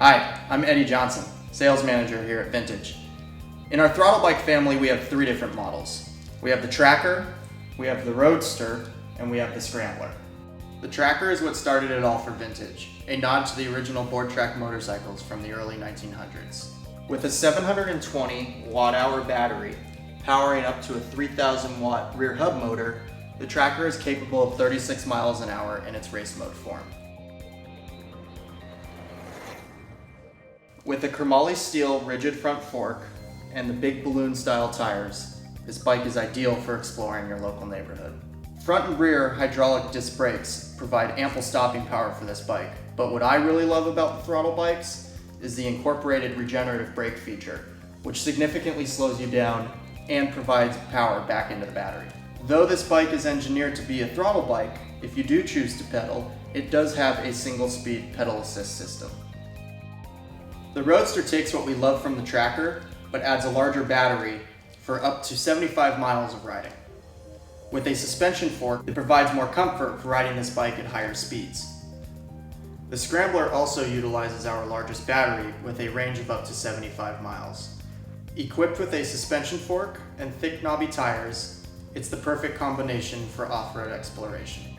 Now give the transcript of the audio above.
Hi, I'm Eddie Johnson, sales manager here at Vintage. In our throttle bike family, we have three different models. We have the Tracker, we have the Roadster, and we have the Scrambler. The Tracker is what started it all for Vintage, a nod to the original board track motorcycles from the early 1900s. With a 720 watt-hour battery, powering up to a 3,000 watt rear hub motor, the Tracker is capable of 36 miles an hour in its race mode form. With a chromoly steel rigid front fork and the big balloon style tires, this bike is ideal for exploring your local neighborhood. Front and rear hydraulic disc brakes provide ample stopping power for this bike, but what I really love about the throttle bikes is the incorporated regenerative brake feature, which significantly slows you down and provides power back into the battery. Though this bike is engineered to be a throttle bike, if you do choose to pedal, it does have a single-speed pedal assist system. The Roadster takes what we love from the Tracker, but adds a larger battery for up to 75 miles of riding. With a suspension fork, it provides more comfort for riding this bike at higher speeds. The Scrambler also utilizes our largest battery with a range of up to 75 miles. Equipped with a suspension fork and thick knobby tires, it's the perfect combination for off-road exploration.